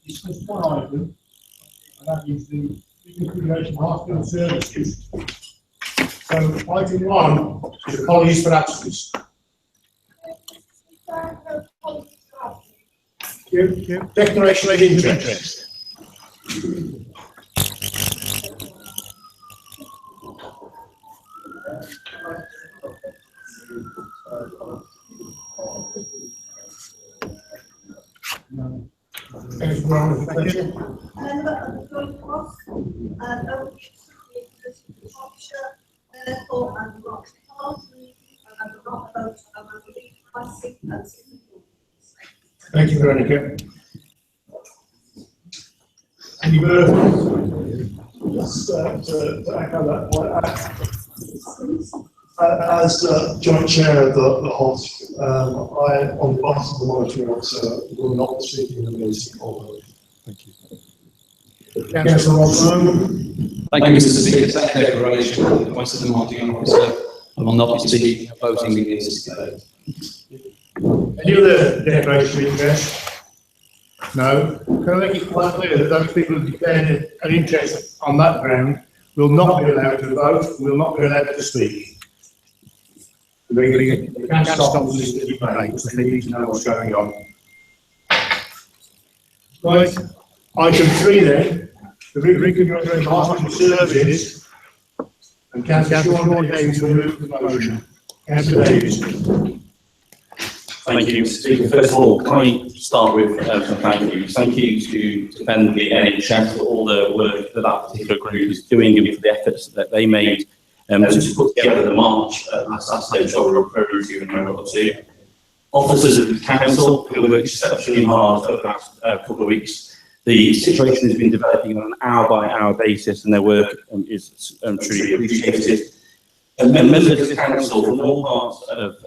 Just one item, and that is the reconfiguration of hospital services. So item 1 is apologies for absence. Declaration of interest. Thank you. Thank you, Veronica. Any further? Just to echo that point, as joint chair of the HOS, I, on behalf of the monitoring officer, will not be speaking in the meeting. Thank you. Councillor Robson. Thank you, Mr. Speaker. Thank you for relation to the voice of the monitoring officer. I will not be speaking opposing the this today. Any other declaration of interest? No. Can I make it quite clear that those people who declared an interest on that ground will not be allowed to vote, will not be allowed to speak? They can't stop this debate because they need to know what's going on. Right. Item 3 then, the reconfiguration of hospital services, and Councillor Sean Davies will move the motion. Councillor Davies. Thank you, Mr. Speaker. First of all, can I start with some thank yous? Thank you to defend the NHS for all the work that that particular group is doing and for the efforts that they made to put together the march last Saturday, which I will refer to in a moment or two. Officers of the council who worked exceptionally hard over the last couple of weeks. The situation has been developing on an hour-by-hour basis, and their work is truly appreciated. And members of the council from all parts of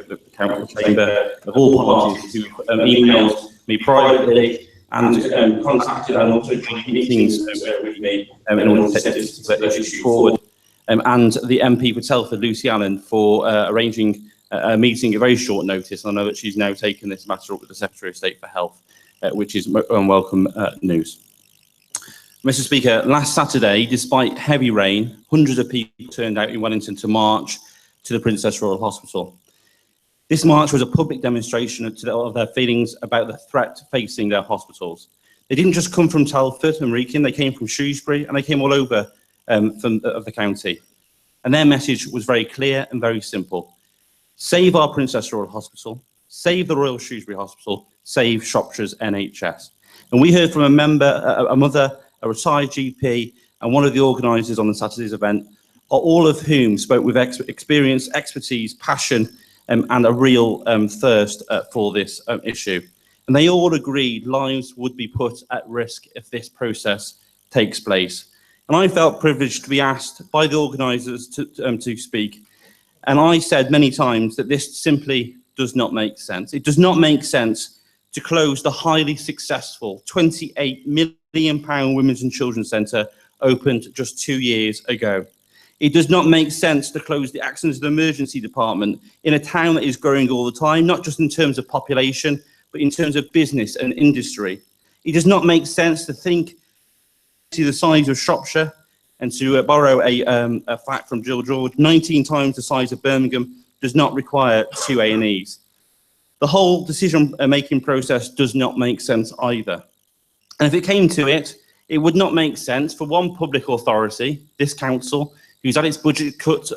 the council chamber, of all parties, who emailed me privately and contacted and also joined meetings with me in order to take this issue forward. And the MP for Telford, Lucy Allen, for arranging a meeting at very short notice. I know that she's now taken this matter up with the Secretary of State for Health, which is unwelcome news. Mr. Speaker, last Saturday, despite heavy rain, hundreds of people turned out in Wellington to march to the Princess Royal Hospital. This march was a public demonstration of their feelings about the threat facing their hospitals. They didn't just come from Telford and Wrekin, they came from Shrewsbury, and they came all over of the county. And their message was very clear and very simple. Save our Princess Royal Hospital, save the Royal Shrewsbury Hospital, save Shropshire's NHS. And we heard from a member, a mother, a retired GP, and one of the organisers on the Saturday's event, all of whom spoke with experience, expertise, passion, and a real thirst for this issue. And they all agreed lives would be put at risk if this process takes place. And I felt privileged to be asked by the organisers to speak. And I said many times that this simply does not make sense. It does not make sense to close the highly successful £28 million Women's and Children's Centre opened just 2 years ago. It does not make sense to close the Accident and Emergency Department in a town that is growing all the time, not just in terms of population, but in terms of business and industry. It does not make sense to think the size of Shropshire, and to borrow a fact from Jill George, 19 times the size of Birmingham does not require 2 A&Es. The whole decision-making process does not make sense either. And if it came to it, it would not make sense for one public authority, this council, who's had its budget cut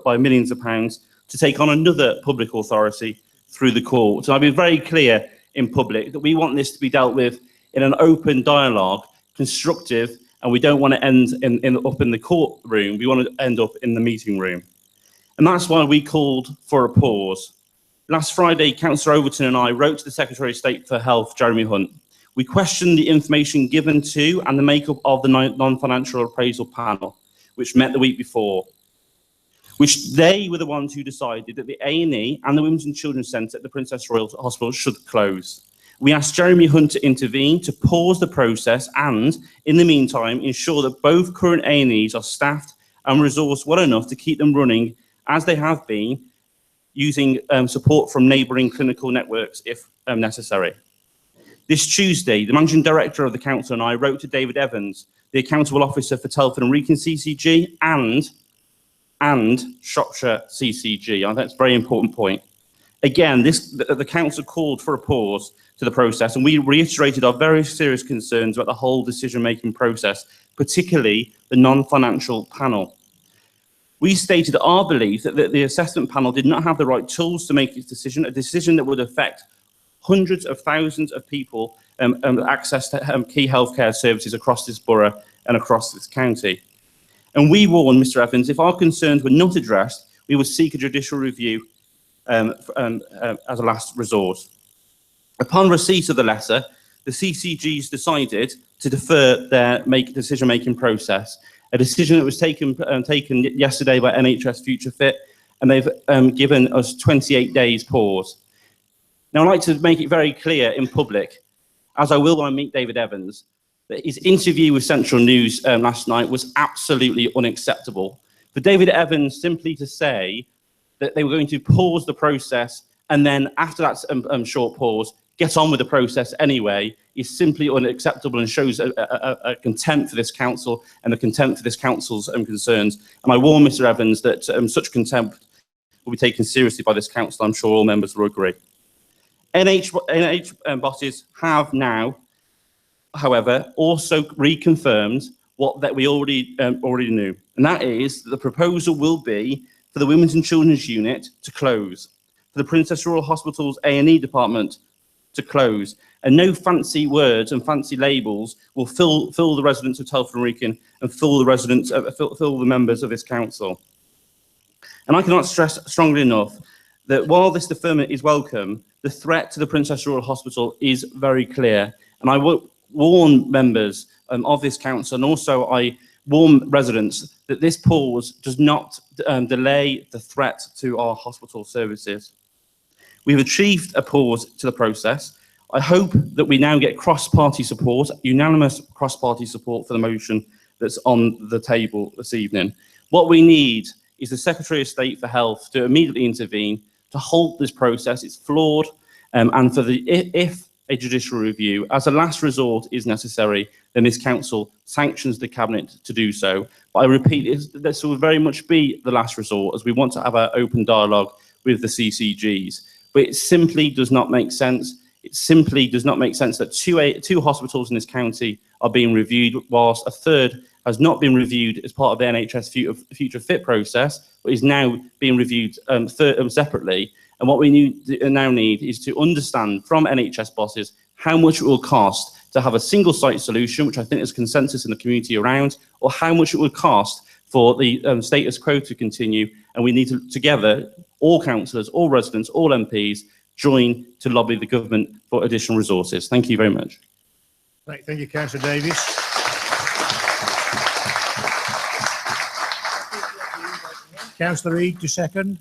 by millions of pounds, to take on another public authority through the court. So I've been very clear in public that we want this to be dealt with in an open dialogue, constructive, and we don't want to end up in the courtroom. We want to end up in the meeting room. And that's why we called for a pause. Last Friday, Councillor Overton and I wrote to the Secretary of State for Health, Jeremy Hunt. We questioned the information given to and the makeup of the non-financial appraisal panel, which met the week before, which they were the ones who decided that the A&E and the Women's and Children's Centre at the Princess Royal Hospital should close. We asked Jeremy Hunt to intervene, to pause the process and, in the meantime, ensure that both current A&Es are staffed and resourced well enough to keep them running as they have been, using support from neighbouring clinical networks if necessary. This Tuesday, the Managing Director of the Council and I wrote to David Evans, the Accountable Officer for Telford and Wrekin CCG and Shropshire CCG. I think that's a very important point. Again, the Council called for a pause to the process, and we reiterated our very serious concerns about the whole decision-making process, particularly the non-financial panel. We stated our belief that the assessment panel did not have the right tools to make its decision, a decision that would affect hundreds of thousands of people access to key healthcare services across this borough and across this county. And we warned Mr Evans, if our concerns were not addressed, we would seek a judicial review as a last resort. Upon receipt of the letter, the CCGs decided to defer their decision-making process, a decision that was taken yesterday by NHS Future Fit, and they've given us 28 days pause. Now, I'd like to make it very clear in public, as I will when I meet David Evans, that his interview with Central News last night was absolutely unacceptable. For David Evans simply to say that they were going to pause the process and then after that short pause, get on with the process anyway, is simply unacceptable and shows a contempt for this council and a contempt for this council's concerns. And I warn Mr Evans that such contempt will be taken seriously by this council. I'm sure all members will agree. NH bosses have now, however, also reconfirmed that we already knew, and that is that the proposal will be for the Women's and Children's Unit to close, for the Princess Royal Hospital's A&E department to close, and no fancy words and fancy labels will fill the residents of Telford and Wrekin and fill the members of this council. And I cannot stress strongly enough that while this deferment is welcome, the threat to the Princess Royal Hospital is very clear. And I will warn members of this council, and also I warn residents, that this pause does not delay the threat to our hospital services. We've achieved a pause to the process. I hope that we now get cross-party support, unanimous cross-party support for the motion that's on the table this evening. What we need is the Secretary of State for Health to immediately intervene, to halt this process. It's flawed, and for if a judicial review as a last resort is necessary, then this council sanctions the cabinet to do so. But I repeat, this will very much be the last resort, as we want to have an open dialogue with the CCGs. But it simply does not make sense. It simply does not make sense that two hospitals in this county are being reviewed, whilst a third has not been reviewed as part of the NHS Future Fit process, but is now being reviewed separately. And what we now need is to understand from NHS bosses how much it will cost to have a single site solution, which I think there's consensus in the community around, or how much it would cost for the status quo to continue. And we need to, together, all councillors, all residents, all MPs, join to lobby the government for additional resources. Thank you very much. Right, thank you, Councillor Davies. Councillor Reid, to second.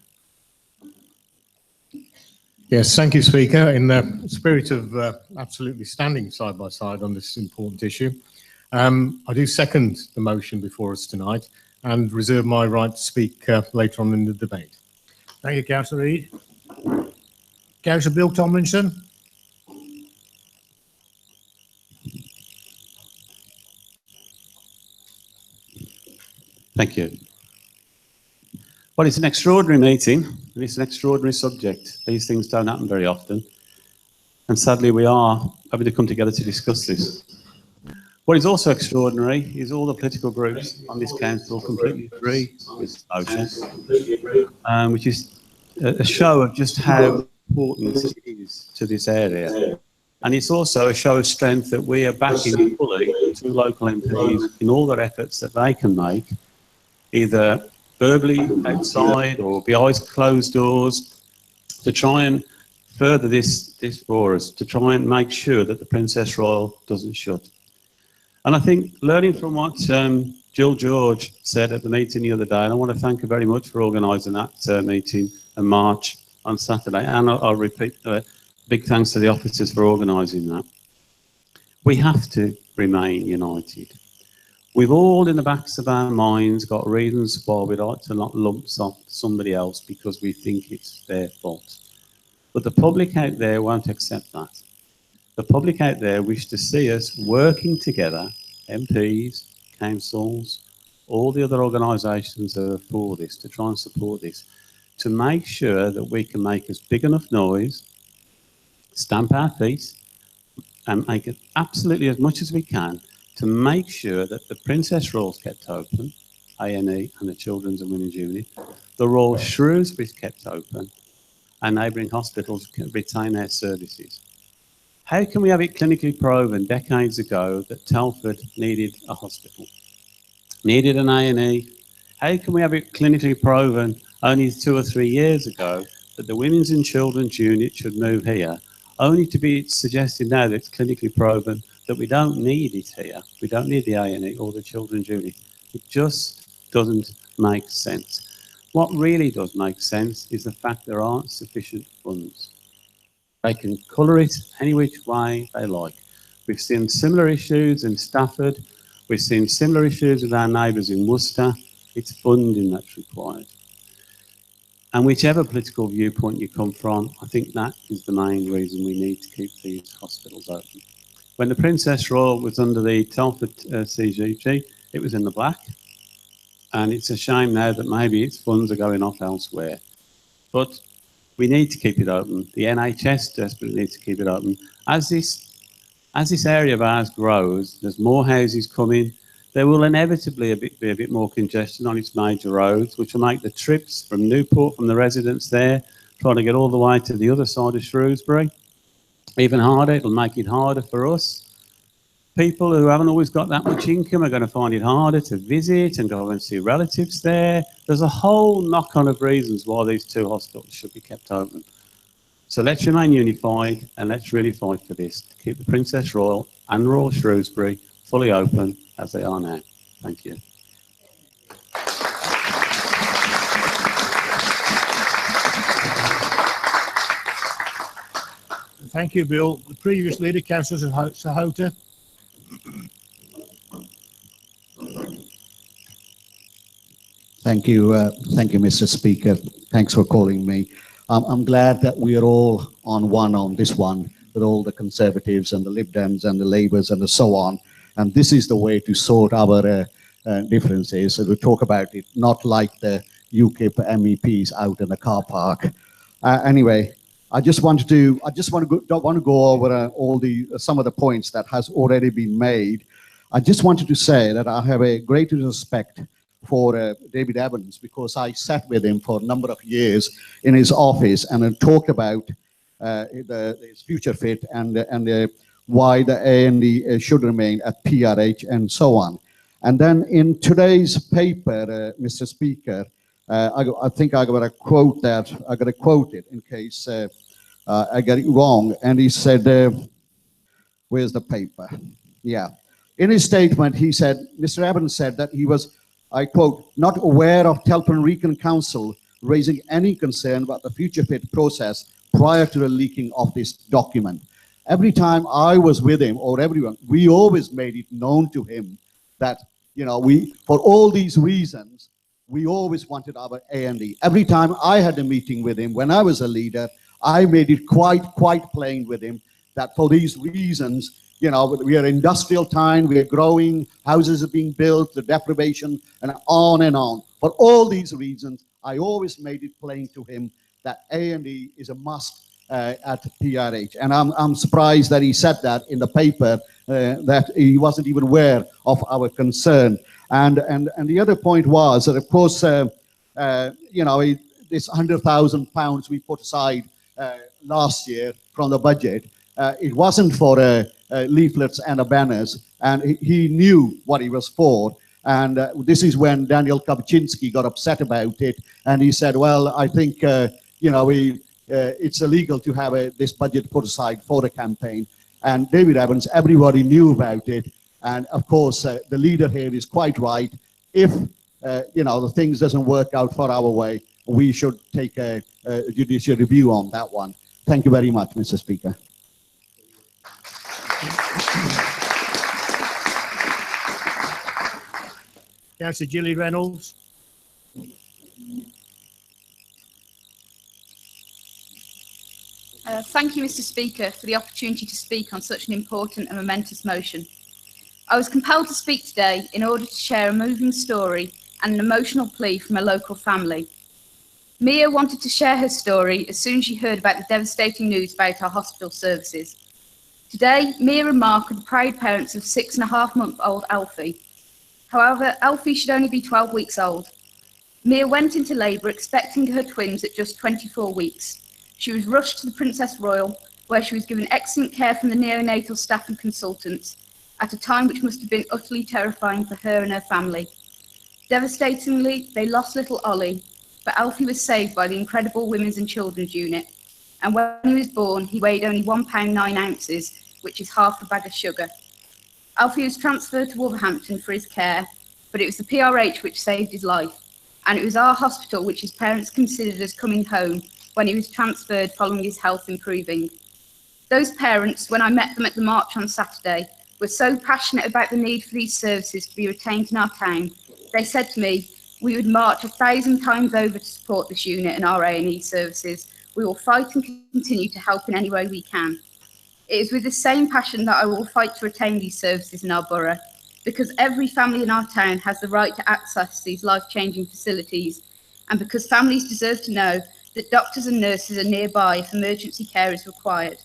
Yes, thank you, Speaker. In the spirit of absolutely standing side by side on this important issue, I do second the motion before us tonight and reserve my right to speak later on in the debate. Thank you, Councillor Reid. Councillor Bill Tomlinson. Thank you. Well, it's an extraordinary meeting, and it's an extraordinary subject. These things don't happen very often. And sadly, we are having to come together to discuss this. What is also extraordinary is all the political groups on this council completely agree with this motion, which is a show of just how important it is to this area. And it's also a show of strength that we are backing fully two local MPs in all their efforts that they can make, either verbally outside or behind closed doors, to try and further this for us, to try and make sure that the Princess Royal doesn't shut. And I think learning from what Jill George said at the meeting the other day, and I want to thank her very much for organising that meeting in March on Saturday, and I'll repeat big thanks to the officers for organising that. We have to remain united. We've all in the backs of our minds got reasons why we'd like to not lump somebody else because we think it's their fault. But the public out there won't accept that. The public out there wish to see us working together, MPs, councils, all the other organisations that are for this, to try and support this, to make sure that we can make as big enough noise, stamp our feet, and make it absolutely as much as we can to make sure that the Princess Royal's kept open, A&E and the Children's and Women's Unit, the Royal Shrewsbury's kept open, and neighbouring hospitals can retain their services. How can we have it clinically proven decades ago that Telford needed a hospital, needed an A&E? How can we have it clinically proven only 2 or 3 years ago that the Women's and Children's Unit should move here, only to be suggested now that it's clinically proven that we don't need it here, we don't need the A&E or the Children's Unit? It just doesn't make sense. What really does make sense is the fact there aren't sufficient funds. They can colour it any which way they like. We've seen similar issues in Stafford. We've seen similar issues with our neighbours in Worcester. It's funding that's required. And whichever political viewpoint you come from, I think that is the main reason we need to keep these hospitals open. When the Princess Royal was under the Telford CGG, it was in the black. And it's a shame now that maybe its funds are going off elsewhere. But we need to keep it open. The NHS desperately needs to keep it open. As this area of ours grows, there's more houses coming. There will inevitably be a bit more congestion on its major roads, which will make the trips from Newport, from the residents there, trying to get all the way to the other side of Shrewsbury, even harder. It'll make it harder for us. People who haven't always got that much income are going to find it harder to visit and go and see relatives there. There's a whole knock-on of reasons why these 2 hospitals should be kept open. So let's remain unified and let's really fight for this, to keep the Princess Royal and Royal Shrewsbury fully open as they are now. Thank you. Thank you, Bill. The previous leader, Councillor Sahota. Thank you, Mr. Speaker. Thanks for calling me. I'm glad that we are all on this one, with all the Conservatives and the Lib Dems and the Labours and so on. And this is the way to sort our differences. So we talk about it, not like the UKIP MEPs out in the car park. Anyway, I just want to go over some of the points that has already been made. I just wanted to say that I have a great respect for David Evans, because I sat with him for a number of years in his office and talked about his future fit and why the A&E should remain at PRH and so on. And then in today's paper, Mr. Speaker, I think I got to quote that. I got to quote it in case I get it wrong. And he said, where's the paper? Yeah. In his statement, he said, Mr. Evans said that he was, I quote, not aware of Telford Wrekin Council raising any concern about the future fit process prior to the leaking of this document. Every time I was with him, or everyone, we always made it known to him that, you know, for all these reasons, we always wanted our A&E. Every time I had a meeting with him, when I was a leader, I made it quite plain with him that for these reasons, you know, we are industrial time, we are growing, houses are being built, the deprivation, and on and on. For all these reasons, I always made it plain to him that A&E is a must at PRH. And I'm surprised that he said that in the paper, that he wasn't even aware of our concern. And the other point was that, of course, you know, this £100,000 we put aside last year from the budget, it wasn't for leaflets and banners, and he knew what he was for. And this is when Daniel Kaczynski got upset about it, and he said, well, I think, you know, it's illegal to have this budget put aside for a campaign. And David Evans, everybody knew about it. And of course, the leader here is quite right. If, the things doesn't work out for our way, we should take a judicial review on that one. Thank you very much, Mr. Speaker. Councillor Gilly Reynolds. Thank you, Mr. Speaker, for the opportunity to speak on such an important and momentous motion. I was compelled to speak today in order to share a moving story and an emotional plea from a local family. Mia wanted to share her story as soon as she heard about the devastating news about our hospital services. Today, Mia and Mark are the proud parents of 6.5-month-old Alfie. However, Alfie should only be 12 weeks old. Mia went into labour expecting her twins at just 24 weeks. She was rushed to the Princess Royal, where she was given excellent care from the neonatal staff and consultants, at a time which must have been utterly terrifying for her and her family. Devastatingly, they lost little Ollie, but Alfie was saved by the incredible Women's and Children's Unit, and when he was born, he weighed only 1 pound 9 ounces, which is half a bag of sugar. Alfie was transferred to Wolverhampton for his care, but it was the PRH which saved his life, and it was our hospital which his parents considered as coming home when he was transferred following his health improving. Those parents, when I met them at the march on Saturday, were so passionate about the need for these services to be retained in our town. They said to me, "We would march 1,000 times over to support this unit and our A&E services. We will fight and continue to help in any way we can." It is with the same passion that I will fight to retain these services in our borough, because every family in our town has the right to access these life-changing facilities, and because families deserve to know that doctors and nurses are nearby if emergency care is required.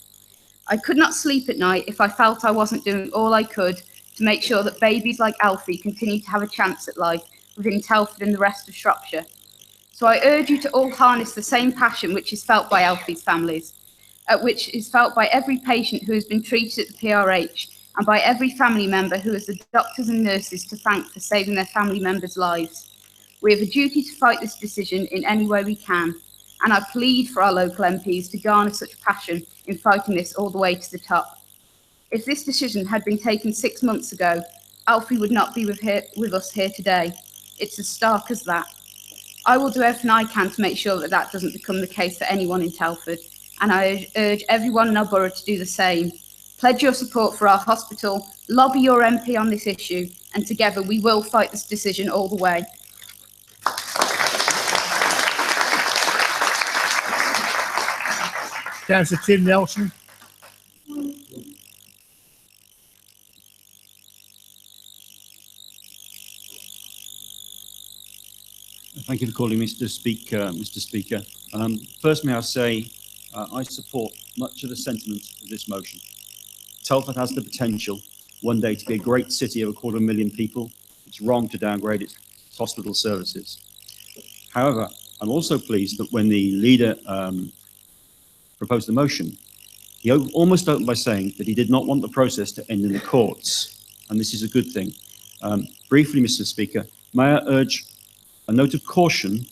I could not sleep at night if I felt I wasn't doing all I could to make sure that babies like Alfie continue to have a chance at life within Telford and the rest of Shropshire. So I urge you to all harness the same passion which is felt by Alfie's families, which is felt by every patient who has been treated at the PRH, and by every family member who has the doctors and nurses to thank for saving their family members' lives. We have a duty to fight this decision in any way we can, and I plead for our local MPs to garner such passion in fighting this all the way to the top. If this decision had been taken 6 months ago, Alfie would not be with us here today. It's as stark as that. I will do everything I can to make sure that that doesn't become the case for anyone in Telford, and I urge everyone in our borough to do the same. Pledge your support for our hospital, lobby your MP on this issue, and together we will fight this decision all the way. Councillor Tim Nelson. Thank you for calling me Mr. Speaker. First, may I say I support much of the sentiment of this motion. Telford has the potential one day to be a great city of 250,000 people. It's wrong to downgrade its hospital services. However, I'm also pleased that when the leader proposed the motion, he almost opened by saying that he did not want the process to end in the courts, and this is a good thing. Briefly, Mr. Speaker, may I urge a note of caution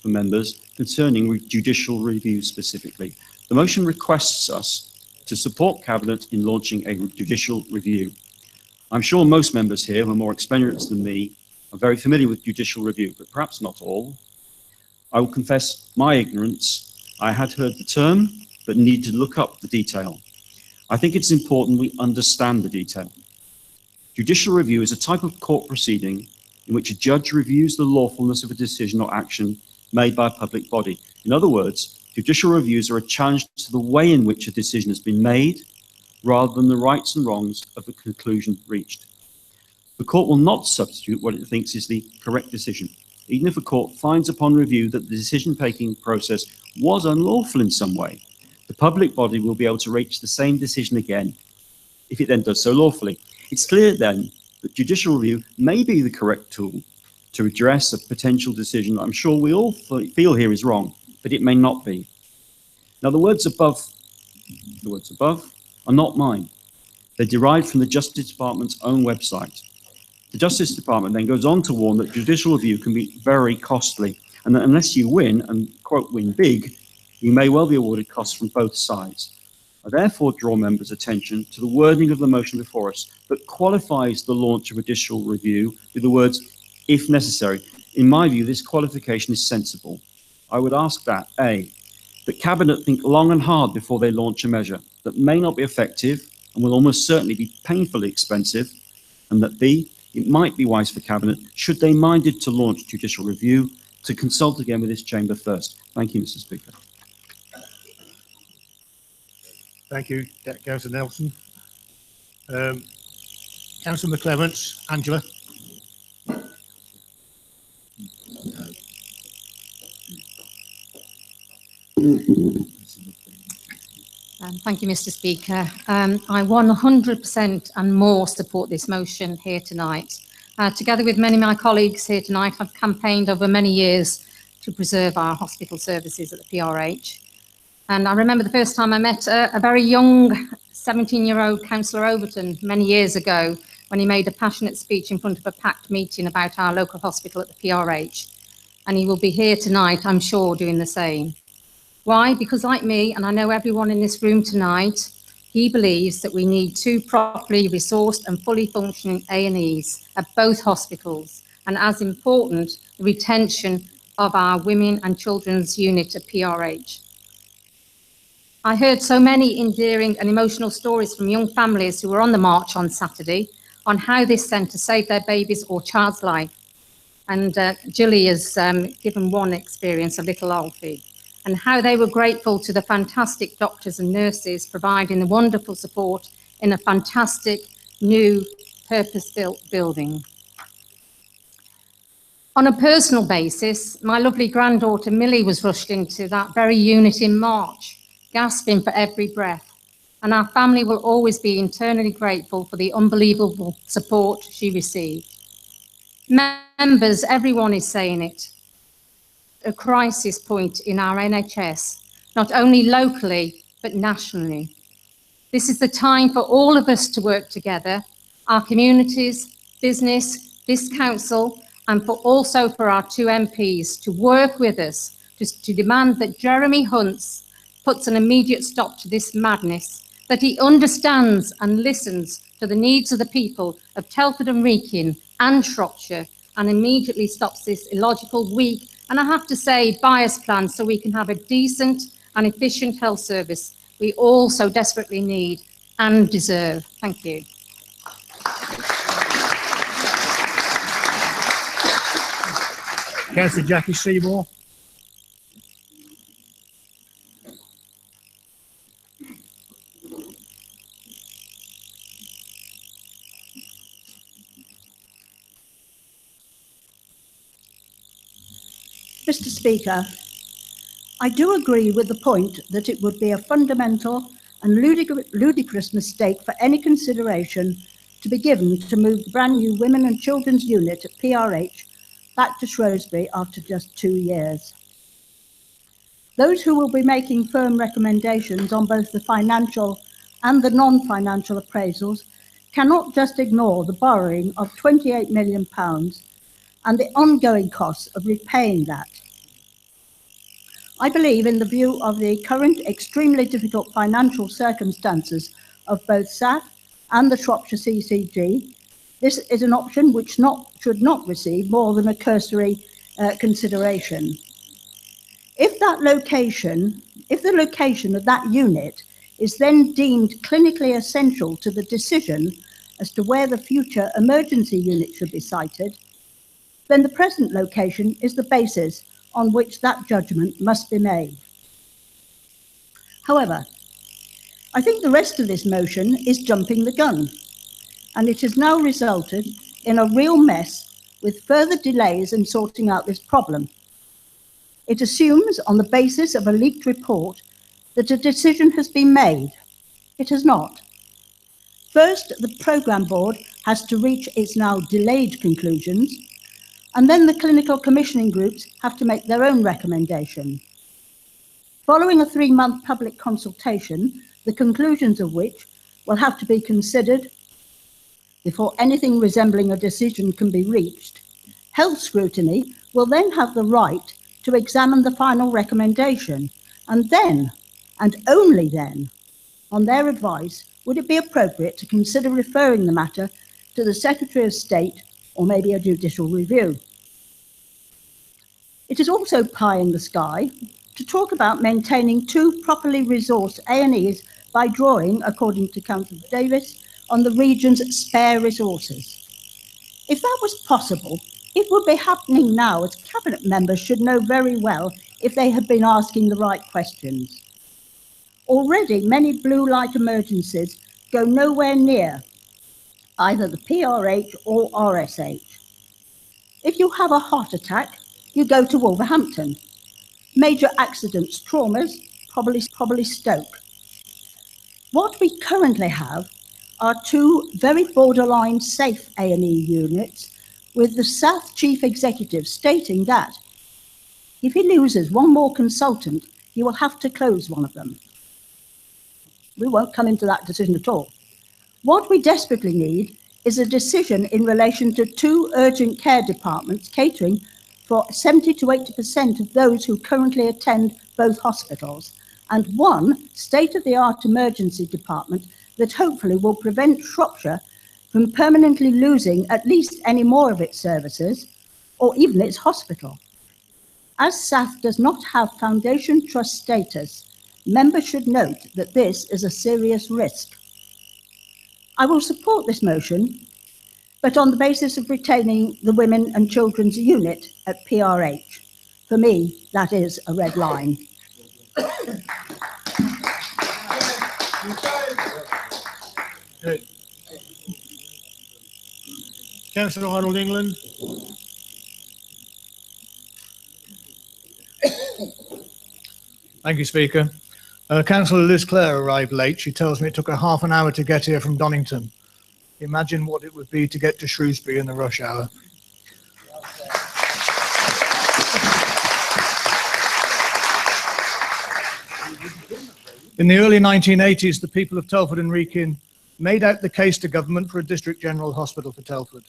for members concerning judicial review specifically. The motion requests us to support Cabinet in launching a judicial review. I'm sure most members here who are more experienced than me are very familiar with judicial review, but perhaps not all. I will confess my ignorance. I had heard the term, but need to look up the detail. I think it's important we understand the detail. Judicial review is a type of court proceeding in which a judge reviews the lawfulness of a decision or action made by a public body. In other words, judicial reviews are a challenge to the way in which a decision has been made, rather than the rights and wrongs of the conclusion reached. The court will not substitute what it thinks is the correct decision, even if a court finds upon review that the decision-making process was unlawful in some way. The public body will be able to reach the same decision again, if it then does so lawfully. It's clear then that judicial review may be the correct tool to address a potential decision that I'm sure we all feel here is wrong, but it may not be. Now, the words above are not mine. They're derived from the Justice Department's own website. The Justice Department then goes on to warn that judicial review can be very costly, and that unless you win, and quote, win big, you may well be awarded costs from both sides. I therefore draw members' attention to the wording of the motion before us that qualifies the launch of additional review with the words, if necessary. In my view, this qualification is sensible. I would ask that, A, that Cabinet think long and hard before they launch a measure that may not be effective and will almost certainly be painfully expensive, and that B, it might be wise for Cabinet, should they minded to launch judicial review, to consult again with this chamber first. Thank you, Mr. Speaker. Thank you, Councillor Nelson. Councillor McClements, Angela. Thank you, Mr. Speaker. I 100% and more support this motion here tonight. Together with many of my colleagues here tonight, I've campaigned over many years to preserve our hospital services at the PRH. And I remember the first time I met a very young 17-year-old Councillor Overton many years ago when he made a passionate speech in front of a packed meeting about our local hospital at the PRH. And he will be here tonight, I'm sure, doing the same. Why? Because like me, and I know everyone in this room tonight, he believes that we need 2 properly resourced and fully functioning A&Es at both hospitals, and as important, the retention of our women and children's unit at PRH. I heard so many endearing and emotional stories from young families who were on the march on Saturday on how this centre saved their baby's or child's life. And Julie has given one experience, a little Alfie, and how they were grateful to the fantastic doctors and nurses providing the wonderful support in a fantastic new purpose-built building. On a personal basis, my lovely granddaughter Millie was rushed into that very unit in March, gasping for every breath, and our family will always be eternally grateful for the unbelievable support she received. Members, everyone is saying it. A crisis point in our NHS, not only locally, but nationally. This is the time for all of us to work together, our communities, business, this council, and also for our 2 MPs to work with us to demand that Jeremy Hunts puts an immediate stop to this madness, that he understands and listens to the needs of the people of Telford and Wrekin and Shropshire, and immediately stops this illogical, weak, and I have to say, bias plan so we can have a decent and efficient health service we all so desperately need and deserve. Thank you. Councillor Jackie Seymour. Mr. Speaker, I do agree with the point that it would be a fundamental and ludicrous mistake for any consideration to be given to move the brand new Women and Children's Unit at PRH back to Shrewsbury after just 2 years. Those who will be making firm recommendations on both the financial and the non-financial appraisals cannot just ignore the borrowing of £28 million and the ongoing costs of repaying that. I believe, in the view of the current extremely difficult financial circumstances of both SAF and the Shropshire CCG, this is an option which should not receive more than a cursory consideration. If the location of that unit is then deemed clinically essential to the decision as to where the future emergency unit should be sited, then the present location is the basis on which that judgment must be made. However, I think the rest of this motion is jumping the gun, and it has now resulted in a real mess with further delays in sorting out this problem. It assumes, on the basis of a leaked report, that a decision has been made. It has not. First, the programme board has to reach its now delayed conclusions, and then the clinical commissioning groups have to make their own recommendation. Following a 3-month public consultation, the conclusions of which will have to be considered before anything resembling a decision can be reached, health scrutiny will then have the right to examine the final recommendation And then, and only then, on their advice, would it be appropriate to consider referring the matter to the Secretary of State or maybe a judicial review. It is also pie in the sky to talk about maintaining 2 properly resourced A&Es by drawing, according to Councillor Davis, on the region's spare resources. If that was possible, it would be happening now, as Cabinet members should know very well if they had been asking the right questions. Already, many blue light emergencies go nowhere near either the PRH or RSH. If you have a heart attack, you go to Wolverhampton. Major accidents, traumas, probably Stoke. What we currently have are 2 very borderline safe A&E units, with the South Chief Executive stating that if he loses one more consultant, he will have to close one of them. We won't come into that decision at all. What we desperately need is a decision in relation to 2 urgent care departments catering for 70 to 80% of those who currently attend both hospitals, and 1 state-of-the-art emergency department that hopefully will prevent Shropshire from permanently losing at least any more of its services, or even its hospital. As SAF does not have Foundation Trust status, members should note that this is a serious risk. I will support this motion, but on the basis of retaining the Women and Children's Unit at PRH. For me, that is a red line. Councillor Arnold England. Thank you, Speaker. Councillor Liz Clare arrived late. She tells me it took her half an hour to get here from Donington. Imagine what it would be to get to Shrewsbury in the rush hour. In the early 1980s, the people of Telford and Wrekin made out the case to government for a district general hospital for Telford.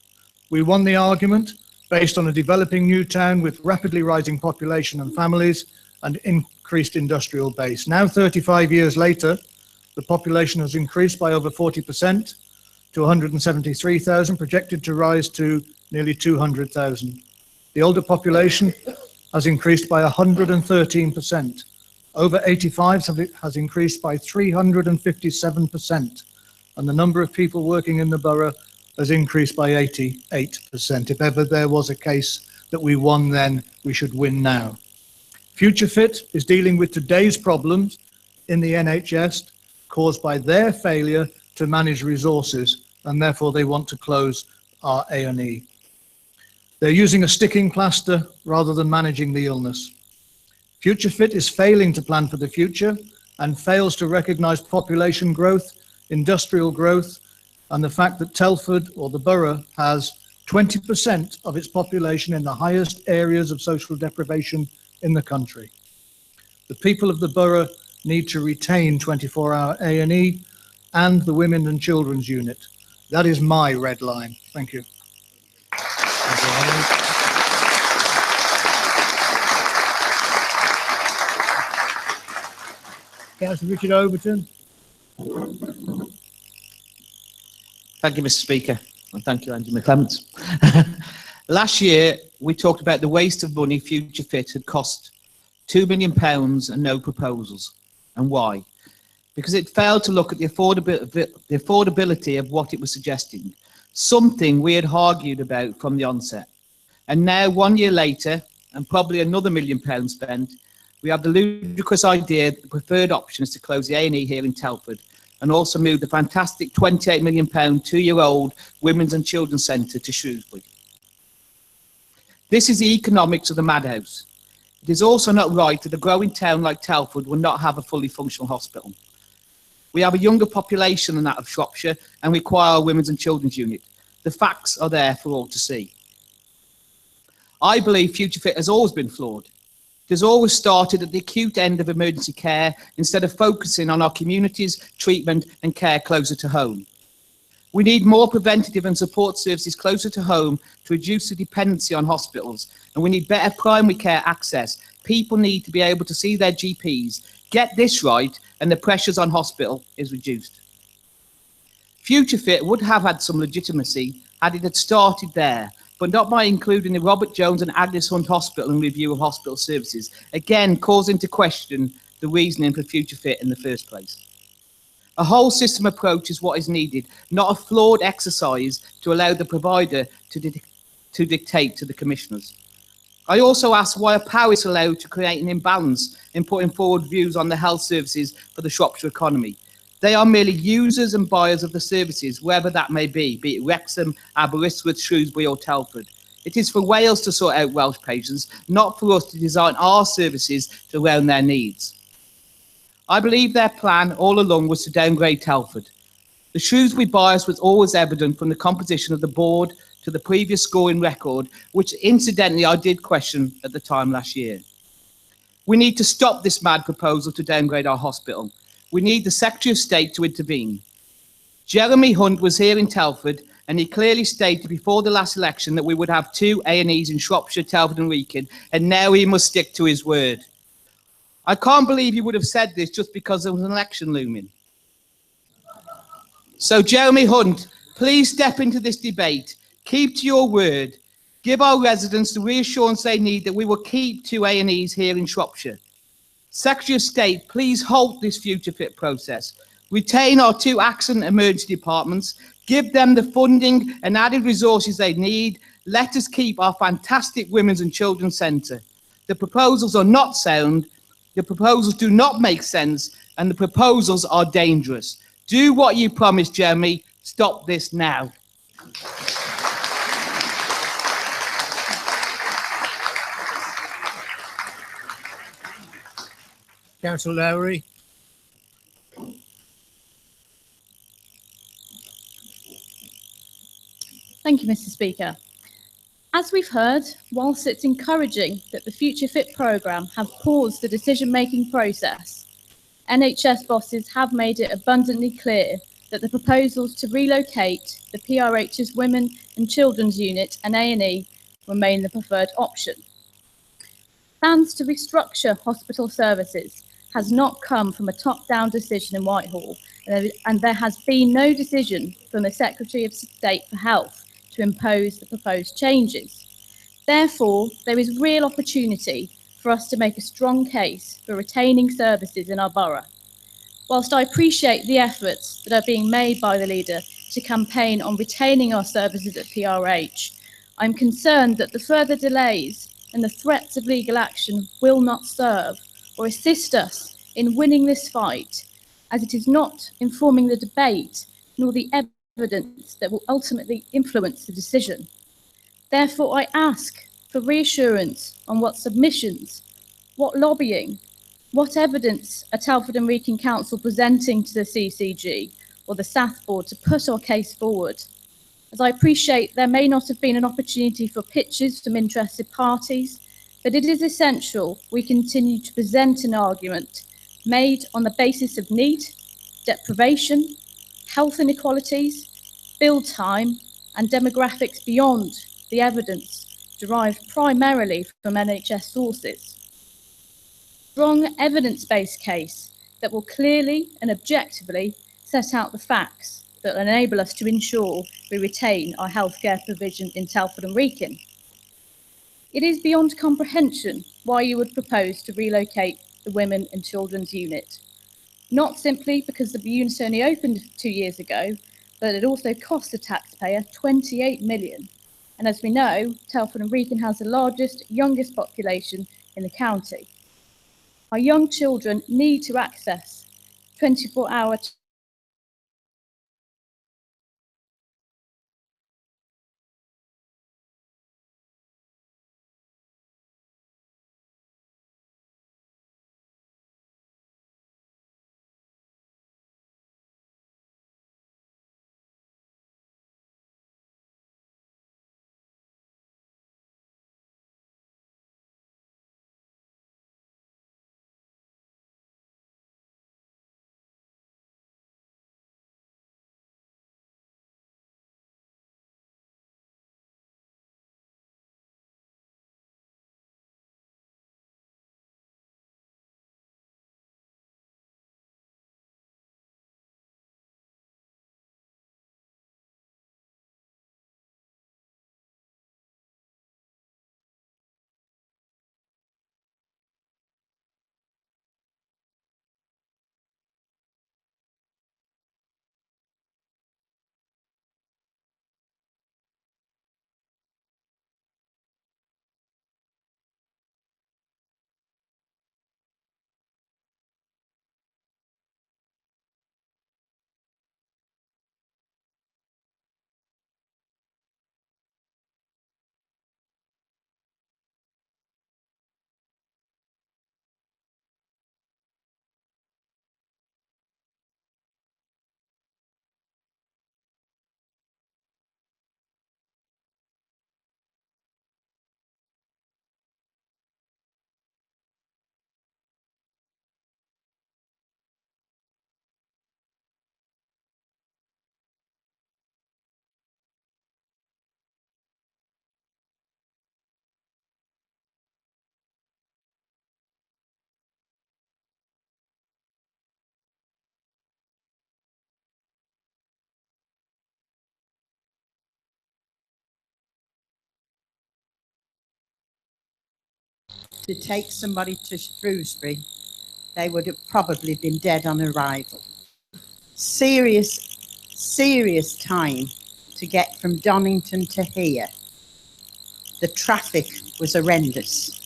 We won the argument based on a developing new town with rapidly rising population and families and increased industrial base. Now, 35 years later, the population has increased by over 40% to 173,000, projected to rise to nearly 200,000. The older population has increased by 113%. Over 85s has increased by 357%. And the number of people working in the borough has increased by 88%. If ever there was a case that we won then, we should win now. Future Fit is dealing with today's problems in the NHS caused by their failure to manage resources, and therefore they want to close our A&E. They're using a sticking plaster rather than managing the illness. Future Fit is failing to plan for the future and fails to recognise population growth, industrial growth, and the fact that Telford, or the borough, has 20% of its population in the highest areas of social deprivation in the country. The people of the borough need to retain 24-hour A&E and the Women and Children's Unit. That is my red line. Thank you. Councillor Richard Overton. Thank you, Mr. Speaker, and thank you, Andrew McClement. Last year, we talked about the waste of money Future Fit had cost £2 million and no proposals. And why? Because it failed to look at the affordability of what it was suggesting, something we had argued about from the onset. And now, 1 year later, and probably another £1 million spent, we have the ludicrous idea that the preferred option is to close the A&E here in Telford and also move the fantastic £28 million 2-year-old Women's and Children's Centre to Shrewsbury. This is the economics of the madhouse. It is also not right that a growing town like Telford will not have a fully functional hospital. We have a younger population than that of Shropshire and require a Women's and Children's Unit. The facts are there for all to see. I believe Future Fit has always been flawed. It has always started at the acute end of emergency care instead of focusing on our communities, treatment and care closer to home. We need more preventative and support services closer to home to reduce the dependency on hospitals, and we need better primary care access People need to be able to see their GPs. Get this right, and the pressures on hospital is reduced. Future Fit would have had some legitimacy had it had started there, but not by including the Robert Jones and Agnes Hunt Hospital in review of hospital services, again causing to question the reasoning for Future Fit in the first place. A whole system approach is what is needed, not a flawed exercise to allow the provider to dictate to the commissioners. I also ask why a power is allowed to create an imbalance in putting forward views on the health services for the Shropshire economy. They are merely users and buyers of the services, wherever that may be it Wrexham, Aberystwyth, Shrewsbury or Telford. It is for Wales to sort out Welsh patients, not for us to design our services to around their needs. I believe their plan all along was to downgrade Telford. The Shrewsbury bias was always evident from the composition of the board to the previous scoring record, which incidentally I did question at the time last year. We need to stop this mad proposal to downgrade our hospital. We need the Secretary of State to intervene. Jeremy Hunt was here in Telford and he clearly stated before the last election that we would have 2 A&Es in Shropshire, Telford and Wrekin, and now he must stick to his word. I can't believe he would have said this just because there was an election looming. So Jeremy Hunt, please step into this debate, keep to your word, give our residents the reassurance they need that we will keep 2 A&Es here in Shropshire. Secretary of State, please halt this Future Fit process. Retain our 2 accident emergency departments, give them the funding and added resources they need. Let us keep our fantastic Women's and Children's Centre. The proposals are not sound, the proposals do not make sense, and the proposals are dangerous. Do what you promised, Jeremy. Stop this now. Councillor Lowry. Thank you, Mr. Speaker. As we've heard, whilst it's encouraging that the Future Fit programme have paused the decision-making process, NHS bosses have made it abundantly clear that the proposals to relocate the PRH's Women and Children's Unit and A&E remain the preferred option. Plans to restructure hospital services has not come from a top-down decision in Whitehall, and there has been no decision from the Secretary of State for Health to impose the proposed changes. Therefore, there is real opportunity for us to make a strong case for retaining services in our borough. Whilst I appreciate the efforts that are being made by the leader to campaign on retaining our services at PRH, I'm concerned that the further delays and the threats of legal action will not serve or assist us in winning this fight, as it is not informing the debate nor the evidence that will ultimately influence the decision. Therefore, I ask for reassurance on what submissions, what lobbying, what evidence are Telford and Wrekin Council presenting to the CCG or the SAF board to put our case forward. As I appreciate there may not have been an opportunity for pitches from interested parties, but it is essential we continue to present an argument made on the basis of need, deprivation, health inequalities, build time, and demographics beyond the evidence derived primarily from NHS sources. Strong evidence-based case that will clearly and objectively set out the facts that will enable us to ensure we retain our healthcare provision in Telford and Wrekin. It is beyond comprehension why you would propose to relocate the Women and Children's Unit. Not simply because the unit only opened 2 years ago, but it also cost the taxpayer 28 million. And as we know, Telford and Wrekin has the largest, youngest population in the county. Our young children need to access 24-hour to take somebody to Shrewsbury, they would have probably been dead on arrival. Serious time to get from Donington to here. The traffic was horrendous.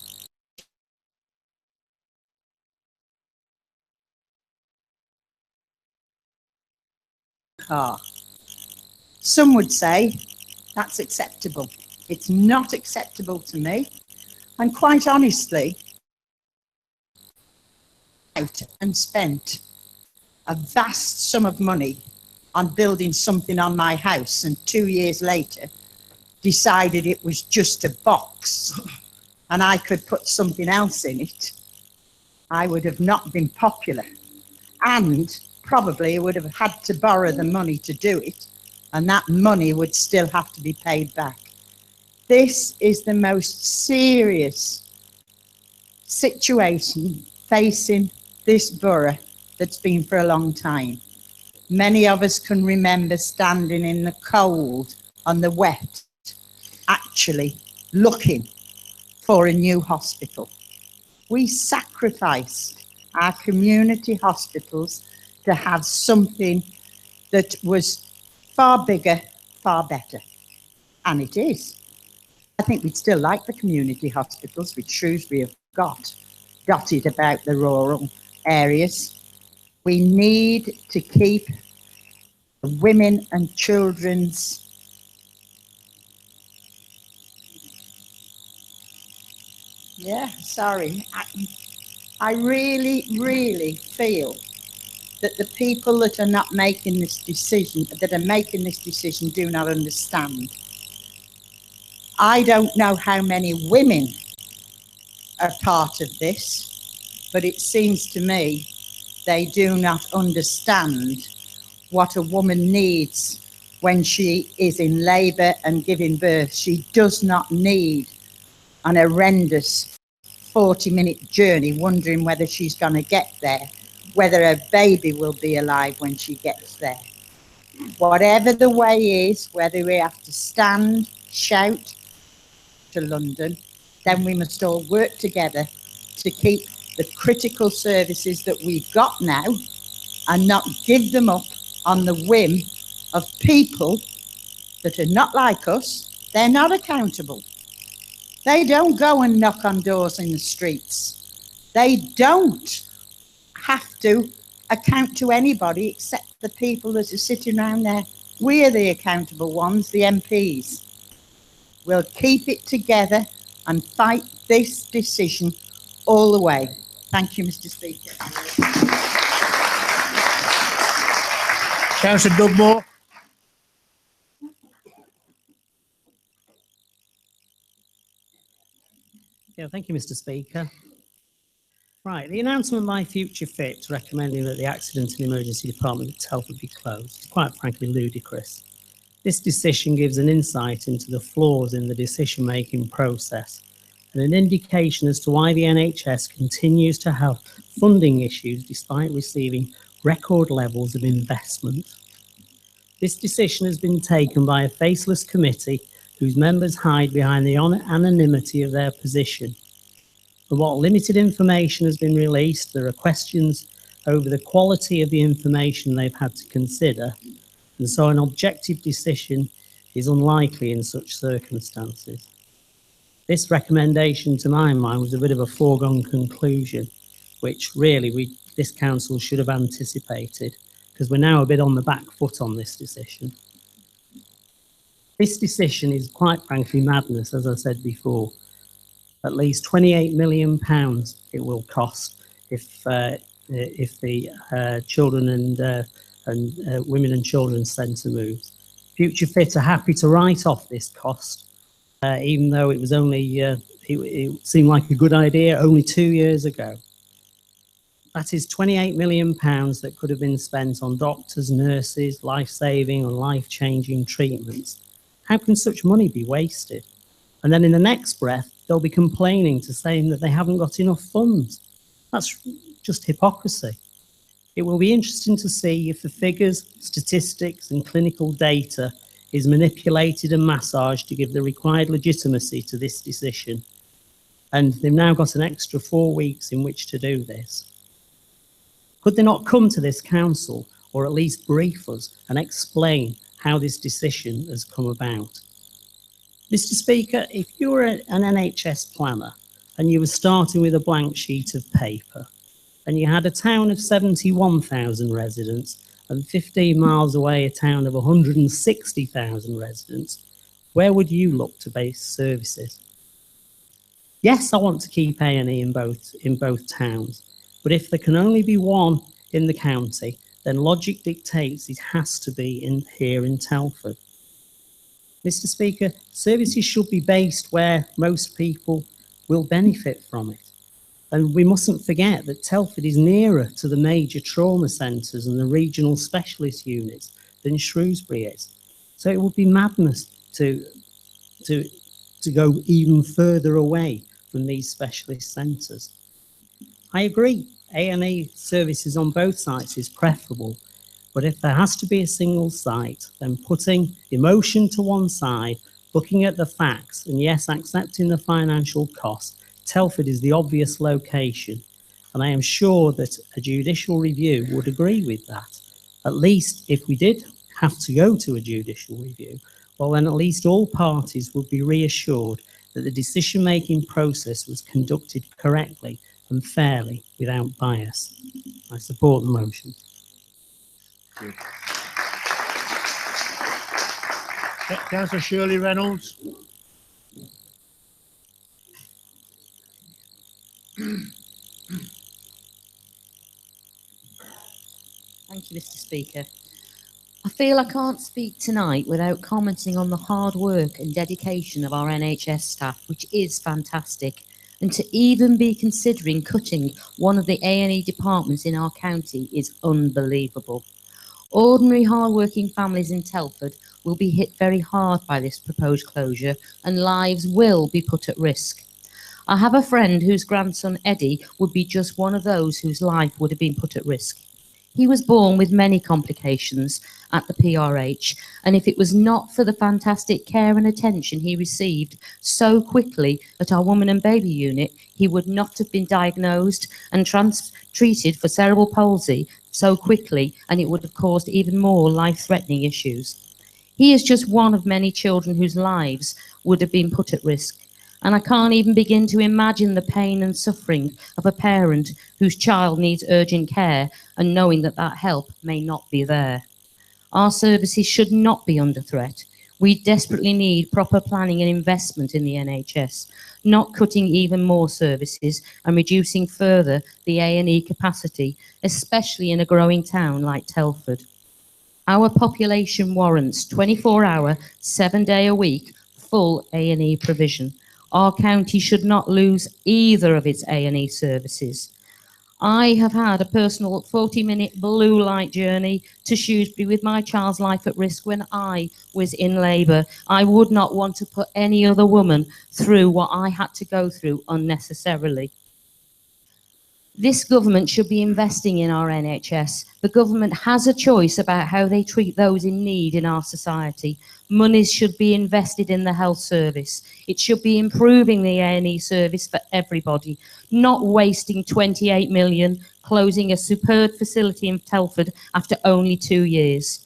Car. Some would say that's acceptable. It's not acceptable to me. And quite honestly, out and spent a vast sum of money on building something on my house, and 2 years later decided it was just a box and I could put something else in it, I would have not been popular, and probably would have had to borrow the money to do it, and that money would still have to be paid back. This is the most serious situation facing this borough that's been for a long time. Many of us can remember standing in the cold and the wet, actually looking for a new hospital. We sacrificed our community hospitals to have something that was far bigger, far better. And it is. I think we'd still like the community hospitals, which Shrewsbury have got, dotted about the rural areas. We need to keep the women and children's I really feel that the people that are not making this decision, do not understand. I don't know how many women are part of this, but it seems to me they do not understand what a woman needs when she is in labour and giving birth. She does not need an horrendous 40-minute journey wondering whether she's going to get there, whether her baby will be alive when she gets there. Whatever the way is, whether we have to stand, shout to London, then we must all work together to keep the critical services that we've got now and not give them up on the whim of people that are not like us. They're not accountable. They don't go and knock on doors in the streets. They don't have to account to anybody except the people that are sitting around there. We're the accountable ones, the MPs. We'll keep it together and fight this decision all the way. Thank you, Mr. Speaker. Councillor Dugmore. Yeah, thank you, Mr. Speaker. Right, the announcement by Future Fit recommending that the Accident and Emergency Department at Telford be closed is quite frankly ludicrous. This decision gives an insight into the flaws in the decision-making process and an indication as to why the NHS continues to have funding issues despite receiving record levels of investment. This decision has been taken by a faceless committee whose members hide behind the anonymity of their position. For what limited information has been released, there are questions over the quality of the information they've had to consider, and so an objective decision is unlikely in such circumstances. This recommendation, to my mind, was a bit of a foregone conclusion, which really this council should have anticipated, because we're now a bit on the back foot on this decision. This decision is quite frankly madness, as I said before. At least £28 million it will cost if the children and women and children's centre moves. Future Fit are happy to write off this cost, even though it was only it seemed like a good idea only 2 years ago. That is £28 million that could have been spent on doctors, nurses, life-saving and life-changing treatments. How can such money be wasted? And then in the next breath, they'll be complaining to saying that they haven't got enough funds. That's just hypocrisy. It will be interesting to see if the figures, statistics and clinical data is manipulated and massaged to give the required legitimacy to this decision. and they've now got an extra 4 weeks in which to do this. Could they not come to this council, or at least brief us and explain how this decision has come about? Mr. Speaker, if you were an NHS planner and you were starting with a blank sheet of paper and you had a town of 71,000 residents and 15 miles away a town of 160,000 residents, where would you look to base services? Yes, I want to keep A&E in both towns, but if there can only be one in the county, then logic dictates it has to be here in Telford. Mr. Speaker, services should be based where most people will benefit from it. And we mustn't forget that Telford is nearer to the major trauma centres and the regional specialist units than Shrewsbury is. So it would be madness to go even further away from these specialist centres. I agree, A&E services on both sites is preferable, but if there has to be a single site, then putting emotion to one side, looking at the facts, and yes, accepting the financial cost, Telford is the obvious location, and I am sure that a judicial review would agree with that. At least if we did have to go to a judicial review, well then at least all parties would be reassured that the decision-making process was conducted correctly and fairly without bias. I support the motion. Councillor Shirley Reynolds. Thank you, Mr. Speaker. I feel I can't speak tonight without commenting on the hard work and dedication of our NHS staff, which is fantastic. And to even be considering cutting one of the A&E departments in our county is unbelievable. Ordinary hard-working families in Telford will be hit very hard by this proposed closure, and lives will be put at risk. I have a friend whose grandson Eddie would be just one of those whose life would have been put at risk. He was born with many complications at the PRH, and if it was not for the fantastic care and attention he received so quickly at our woman and baby unit, he would not have been diagnosed and treated for cerebral palsy so quickly, and it would have caused even more life-threatening issues. He is just one of many children whose lives would have been put at risk. And I can't even begin to imagine the pain and suffering of a parent whose child needs urgent care and knowing that that help may not be there. Our services should not be under threat. We desperately need proper planning and investment in the NHS, not cutting even more services and reducing further the A&E capacity, especially in a growing town like Telford. Our population warrants 24-hour, 7-day-a-week full A&E provision. Our county should not lose either of its A&E services. I have had a personal 40-minute blue light journey to Shrewsbury with my child's life at risk when I was in labour. I would not want to put any other woman through what I had to go through unnecessarily. This government should be investing in our NHS. The government has a choice about how they treat those in need in our society. Monies should be invested in the health service. It should be improving the A&E service for everybody, not wasting 28 million, closing a superb facility in Telford after only 2 years.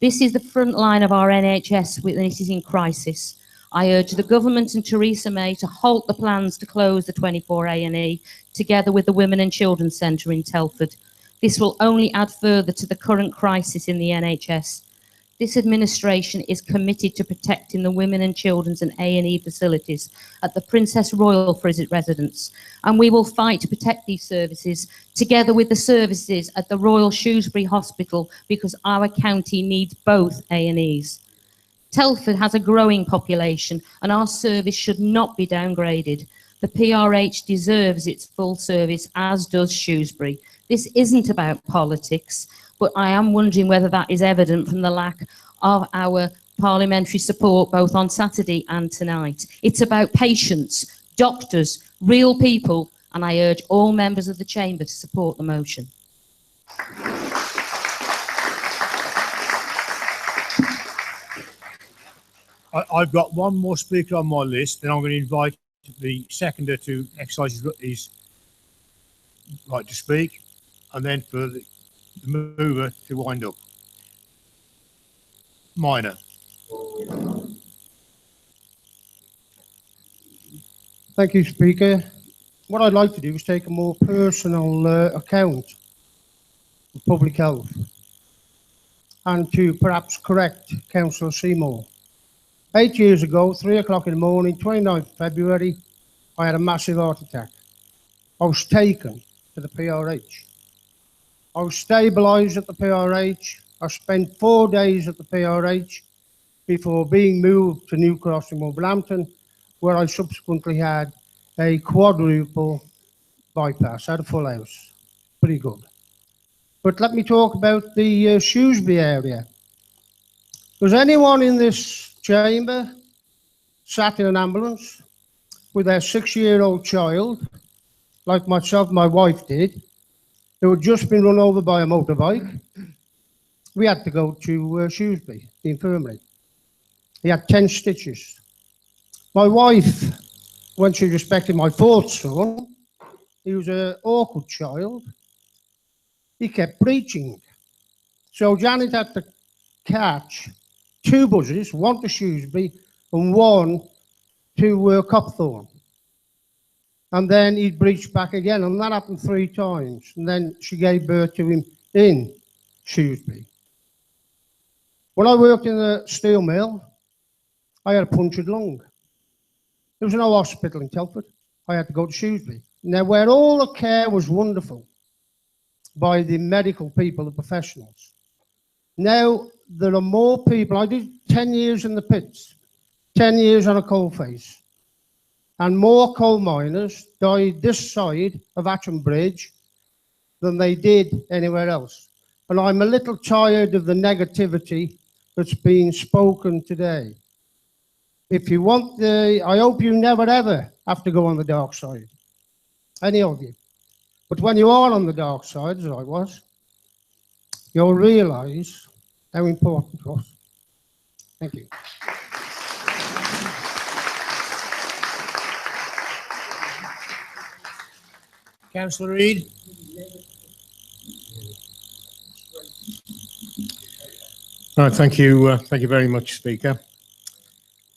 This is the front line of our NHS when it is in crisis. I urge the government and Theresa May to halt the plans to close the 24 A&E together with the Women and Children's Centre in Telford. This will only add further to the current crisis in the NHS. This administration is committed to protecting the women and children's and A&E facilities at the Princess Royal residence, and we will fight to protect these services together with the services at the Royal Shrewsbury Hospital because our county needs both A&Es. Telford has a growing population and our service should not be downgraded. The PRH deserves its full service, as does Shrewsbury. This isn't about politics, but I am wondering whether that is evident from the lack of our parliamentary support both on Saturday and tonight. It's about patients, doctors, real people, and I urge all members of the chamber to support the motion. I've got one more speaker on my list, then I'm going to invite the seconder to exercise his right to speak, and then for the mover to wind up. Minor. Thank you, Speaker. What I'd like to do is take a more personal account of public health and to perhaps correct Councillor Seymour. 8 years ago, 3 o'clock in the morning, 29th February, I had a massive heart attack. I was taken to the PRH. I was stabilised at the PRH. I spent 4 days at the PRH before being moved to New Cross in Wolverhampton, where I subsequently had a quadruple bypass. I had a full house. Pretty good. But let me talk about the Shrewsbury area. Was anyone in this chamber sat in an ambulance with their 6-year-old child, like myself, my wife did, who had just been run over by a motorbike? We had to go to Shrewsbury, the infirmary. He had 10 stitches. My wife, when she was expecting my 4th son, he was an awkward child. He kept breaching. So Janet had to catch 2 buses, one to Shrewsbury and one to Copthorne. And then he breached back again, and that happened 3 times. And then she gave birth to him in Shrewsbury. When I worked in the steel mill, I had a punctured lung. There was no hospital in Telford. I had to go to Shrewsbury. Now, where all the care was wonderful by the medical people, the professionals, now there are more people. I did 10 years in the pits, 10 years on a coalface, and more coal miners died this side of Atcham Bridge than they did anywhere else. And I'm a little tired of the negativity that's being spoken today. If you want I hope you never ever have to go on the dark side, any of you. But when you are on the dark side, as I was, you'll realise how important it was. Thank you. Councillor Reid. Right, thank you very much, Speaker.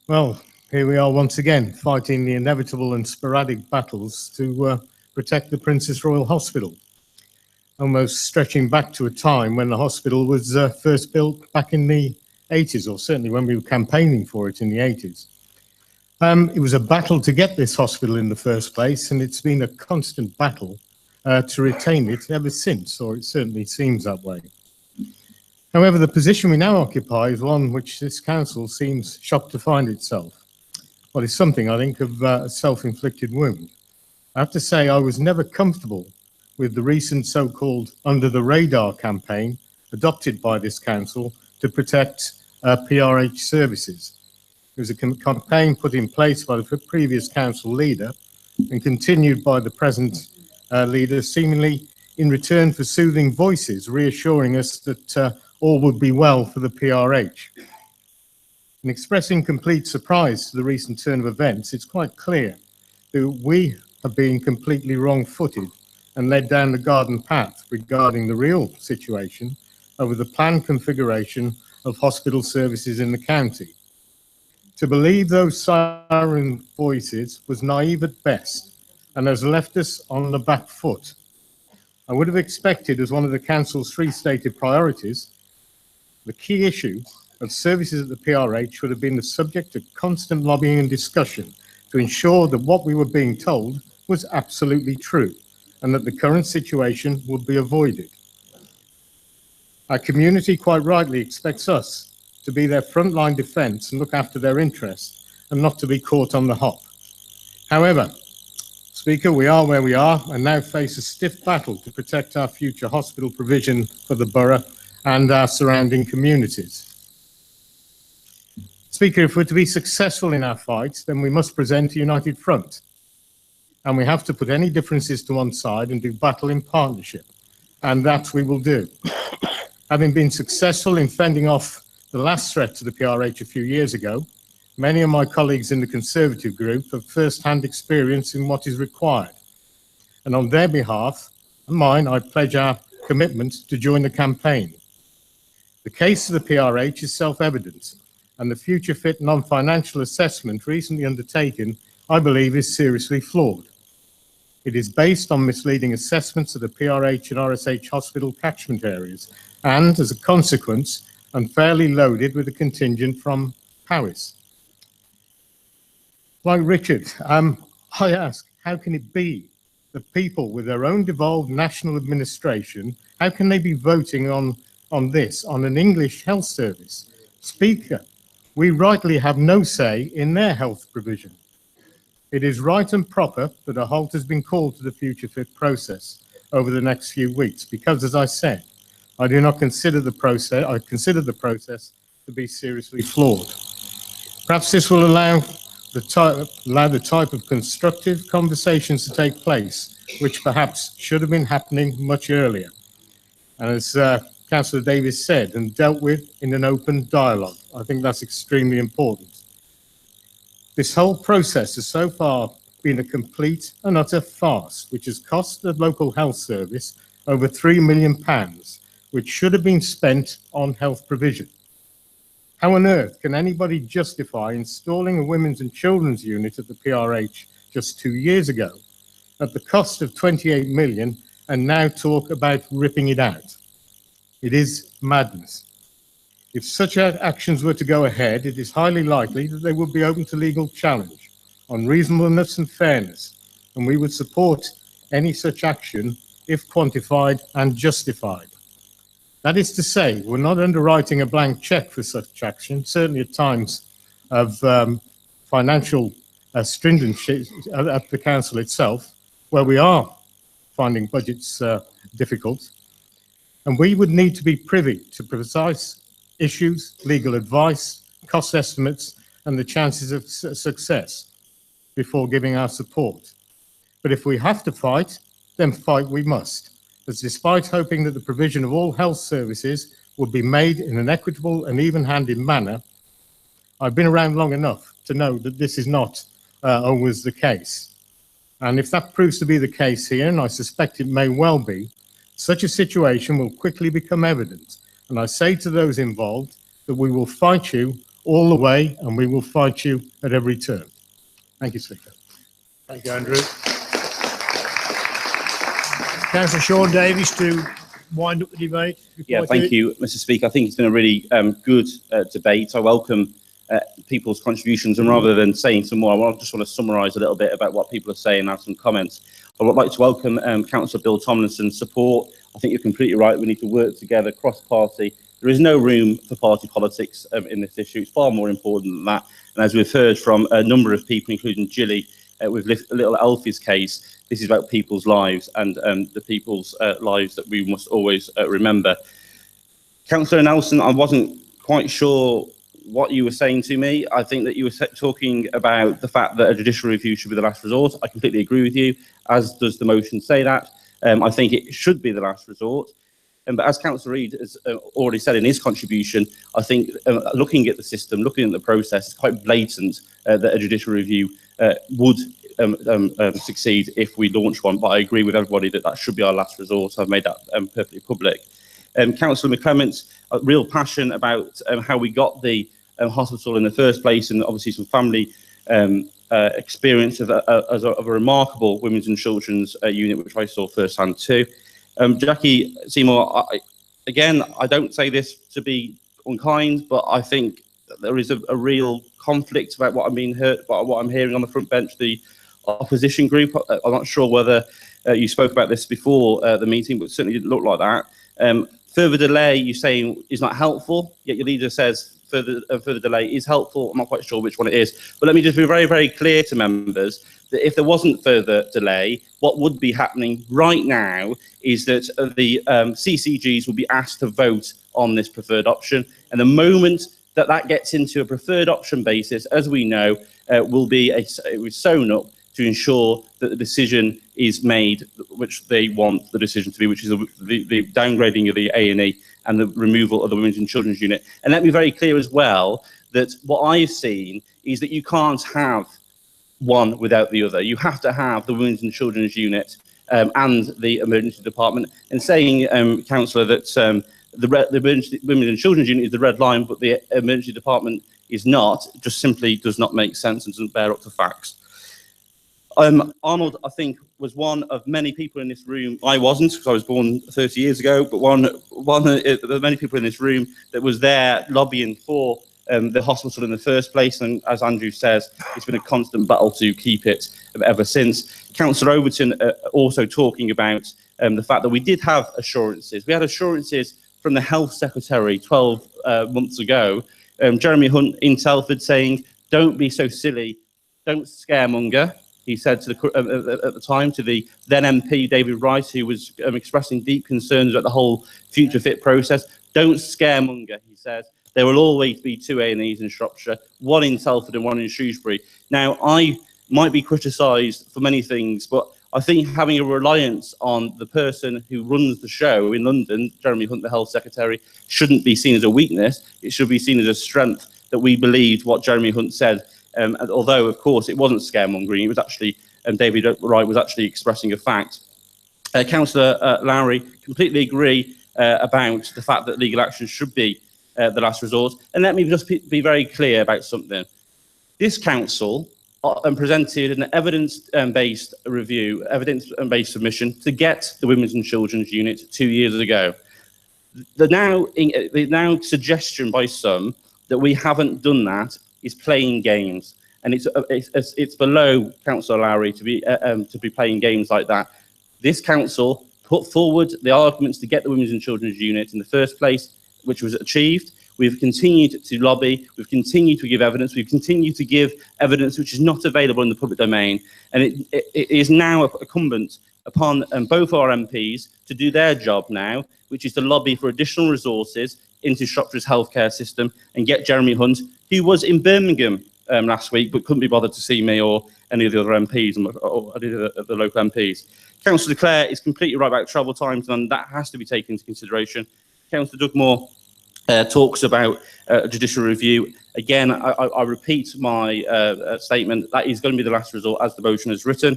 Well, here we are once again, fighting the inevitable and sporadic battles to protect the Princess Royal Hospital, almost stretching back to a time when the hospital was first built back in the 80s, or certainly when we were campaigning for it in the 80s. It was a battle to get this hospital in the first place, and it's been a constant battle to retain it ever since, or it certainly seems that way. However, the position we now occupy is one which this council seems shocked to find itself. Well, it's something, I think, of a self-inflicted wound. I have to say I was never comfortable with the recent so-called under-the-radar campaign adopted by this council to protect PRH services. It was a campaign put in place by the previous council leader and continued by the present leader, seemingly in return for soothing voices, reassuring us that all would be well for the PRH. In expressing complete surprise to the recent turn of events, it's quite clear that we have been completely wrong-footed and led down the garden path regarding the real situation over the planned configuration of hospital services in the county. To believe those siren voices was naive at best and has left us on the back foot. I would have expected, as one of the council's 3 stated priorities, the key issue of services at the PRH should have been the subject of constant lobbying and discussion to ensure that what we were being told was absolutely true and that the current situation would be avoided. Our community quite rightly expects us to be their frontline defence and look after their interests and not to be caught on the hop. However, Speaker, we are where we are and now face a stiff battle to protect our future hospital provision for the borough and our surrounding communities. Speaker, if we're to be successful in our fight, then we must present a united front. And we have to put any differences to one side and do battle in partnership. And that we will do. Having been successful in fending off the last threat to the PRH a few years ago, many of my colleagues in the Conservative group have first-hand experience in what is required. And on their behalf and mine, I pledge our commitment to join the campaign. The case of the PRH is self-evident, and the Future Fit non-financial assessment recently undertaken, I believe, is seriously flawed. It is based on misleading assessments of the PRH and RSH hospital catchment areas, and as a consequence, unfairly loaded with a contingent from Paris. Like Richard, I ask, how can it be that people with their own devolved national administration, how can they be voting on this, on an English health service? Speaker, we rightly have no say in their health provision. It is right and proper that a halt has been called to the Future Fit process over the next few weeks, because, as I said, I do not consider the process, I consider the process to be seriously flawed. Perhaps this will allow the type of constructive conversations to take place, which perhaps should have been happening much earlier. And as Councillor Davies said, and dealt with in an open dialogue. I think that's extremely important. This whole process has so far been a complete and utter farce, which has cost the local health service over £3 million, which should have been spent on health provision. How on earth can anybody justify installing a women's and children's unit at the PRH just 2 years ago at the cost of 28 million and now talk about ripping it out? It is madness. If such actions were to go ahead, it is highly likely that they would be open to legal challenge on reasonableness and fairness, and we would support any such action if quantified and justified. That is to say, we're not underwriting a blank cheque for such action, certainly at times of financial stringency at the council itself, where we are finding budgets difficult. And we would need to be privy to precise issues, legal advice, cost estimates, and the chances of success before giving our support. But if we have to fight, then fight we must, as despite hoping that the provision of all health services would be made in an equitable and even-handed manner, I've been around long enough to know that this is not always the case. And if that proves to be the case here, and I suspect it may well be, such a situation will quickly become evident. And I say to those involved that we will fight you all the way, and we will fight you at every turn. Thank you, Speaker. Thank you, Andrew. Councillor Sean Davies to wind up the debate. Yeah, thank you, Mr. Speaker. I think it's been a really good debate. I welcome people's contributions, and rather than saying some more, I just want to summarise a little bit about what people are saying and have some comments. I would like to welcome Councillor Bill Tomlinson's support. I think you're completely right. We need to work together cross-party. There is no room for party politics in this issue. It's far more important than that. And as we've heard from a number of people, including Gilly, with little Alfie's case, this is about people's lives and the people's lives that we must always remember. Councillor Nelson, I wasn't quite sure what you were saying to me. I think that you were talking about the fact that a judicial review should be the last resort. I completely agree with you, as does the motion say that. I think it should be the last resort. But as Councillor Reid has already said in his contribution, I think looking at the system, looking at the process, it's quite blatant that a judicial review would succeed if we launch one. But I agree with everybody that that should be our last resort. I've made that perfectly public. Councillor McClements, a real passion about how we got the hospital in the first place, and obviously some family experience of a remarkable women's and children's unit, which I saw firsthand too. Jackie Seymour, I don't say this to be unkind, but I think that there is a real conflict about what I'm hearing on the front bench, the opposition group. I'm not sure whether you spoke about this before the meeting, but it certainly didn't look like that. Further delay, you're saying, is not helpful, yet your leader says further delay is helpful. I'm not quite sure which one it is. But let me just be very, very clear to members that if there wasn't further delay, what would be happening right now is that the CCGs will be asked to vote on this preferred option. And the moment that that gets into a preferred option basis, as we know, will be sewn up to ensure that the decision is made, which they want the decision to be, which is the downgrading of the A&E and the removal of the Women's and Children's Unit. And let me be very clear as well that what I've seen is that you can't have one without the other. You have to have the Women's and Children's Unit and the Emergency Department. And saying, Councillor, that the Women's and Children's Unit is the red line, but the Emergency Department is not, just simply does not make sense and doesn't bear up to facts. Arnold, I think, was one of many people in this room. I wasn't, because I was born 30 years ago, but one of the many people in this room that was there lobbying for the hospital in the first place. And as Andrew says, it's been a constant battle to keep it ever since. Councillor Overton also talking about the fact that we did have assurances. We had assurances from the Health Secretary 12 months ago, Jeremy Hunt in Telford, saying, don't be so silly, don't scaremonger. He said to at the time to the then MP David Rice, who was expressing deep concerns about the whole Future Fit process, don't scaremonger, he says. There will always be 2 A&Es in Shropshire, one in Telford and one in Shrewsbury. Now, I might be criticised for many things, but I think having a reliance on the person who runs the show in London, Jeremy Hunt, the Health Secretary, shouldn't be seen as a weakness. It should be seen as a strength that we believed what Jeremy Hunt said. Although, of course, it wasn't scaremongering, it was actually, David Wright was actually expressing a fact. Councillor Lowry, completely agree about the fact that legal action should be the last resort. And let me just be very clear about something. This council presented an evidence-based review, evidence-based submission to get the Women's and Children's Unit 2 years ago. The now suggestion by some that we haven't done that is playing games, and it's below Councillor Lowry to be playing games like that. This council put forward the arguments to get the Women's and Children's Unit in the first place, which was achieved. We've continued to lobby, we've continued to give evidence, we've continued to give evidence which is not available in the public domain, and it is now incumbent upon both our MPs to do their job now, which is to lobby for additional resources into Shropshire's healthcare system and get Jeremy Hunt, who was in Birmingham last week but couldn't be bothered to see me or any of the other MPs or any of the local MPs. Councillor Clare is completely right about travel times, and that has to be taken into consideration. Councillor Doug Moore talks about judicial review. Again, I repeat my statement, that is going to be the last resort as the motion is written.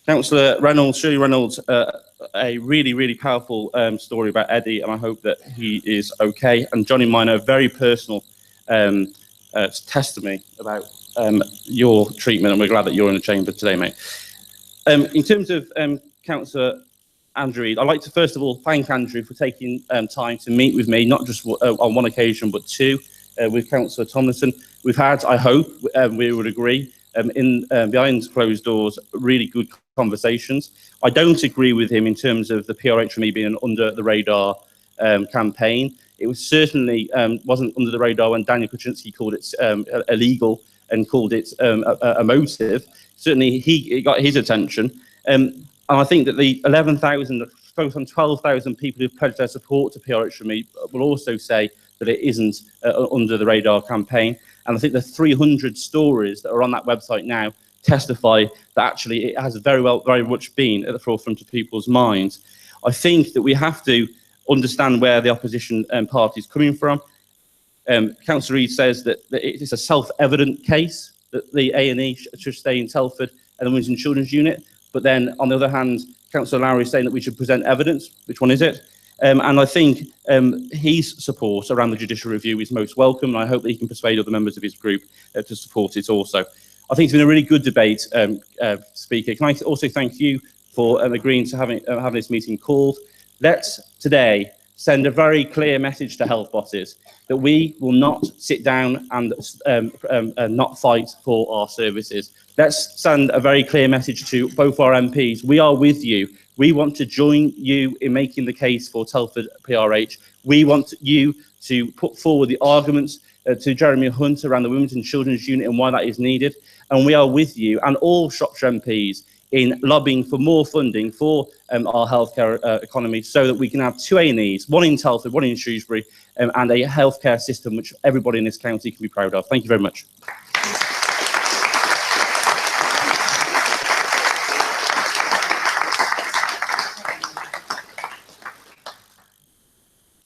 Councillor Reynolds, Shirley Reynolds, a really, really powerful story about Eddie, and I hope that he is okay. And Johnny Minor, very personal testimony about your treatment, and we're glad that you're in the chamber today, mate. In terms of Councillor Andrew, I'd like to first of all thank Andrew for taking time to meet with me, not just on one occasion, but 2, with Councillor Tomlinson. We've had, I hope, we would agree, behind closed doors, really good conversations. I don't agree with him in terms of the PRH for me being an under the radar campaign. It was certainly wasn't under the radar when Daniel Kuczynski called it illegal and called it a motive. Certainly it got his attention. And I think that the 11,000, focus on 12,000 people who've pledged their support to PRH for me will also say that it isn't under the radar campaign. And I think the 300 stories that are on that website now testify that actually it has very much been at the forefront of people's minds. I think that we have to understand where the opposition party is coming from. Councillor Reid says that it is a self-evident case that the A&E should stay in Telford and the Women's and Children's Unit. But then, on the other hand, Councillor Lowry is saying that we should present evidence. Which one is it? And I think his support around the judicial review is most welcome, and I hope that he can persuade other members of his group to support it also. I think it's been a really good debate, Speaker. Can I also thank you for agreeing to having this meeting called? Let's today send a very clear message to health bosses that we will not sit down and not fight for our services. Let's send a very clear message to both our MPs. We are with you. We want to join you in making the case for Telford PRH. We want you to put forward the arguments to Jeremy Hunt around the Women's and Children's Unit and why that is needed. And we are with you and all Shropshire MPs in lobbying for more funding for our healthcare economy so that we can have 2 A&Es, one in Telford, one in Shrewsbury, and a healthcare system which everybody in this county can be proud of. Thank you very much.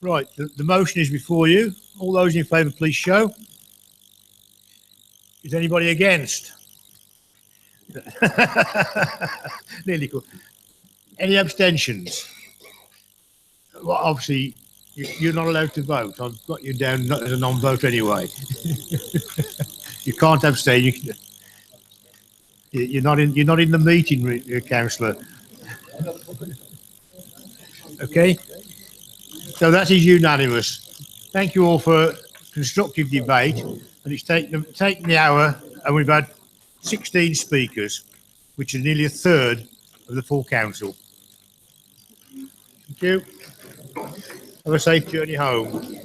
Right, the motion is before you. All those in favour, please show. Is anybody against? Nearly cool. Any abstentions? Well, obviously, you're not allowed to vote. I've got you down not as a non-vote anyway. You can't abstain. You're not in the meeting, councillor. Okay. So that is unanimous. Thank you all for constructive debate. And it's taken the hour, and we've had 16 speakers, which is nearly a third of the full council. Thank you. Have a safe journey home.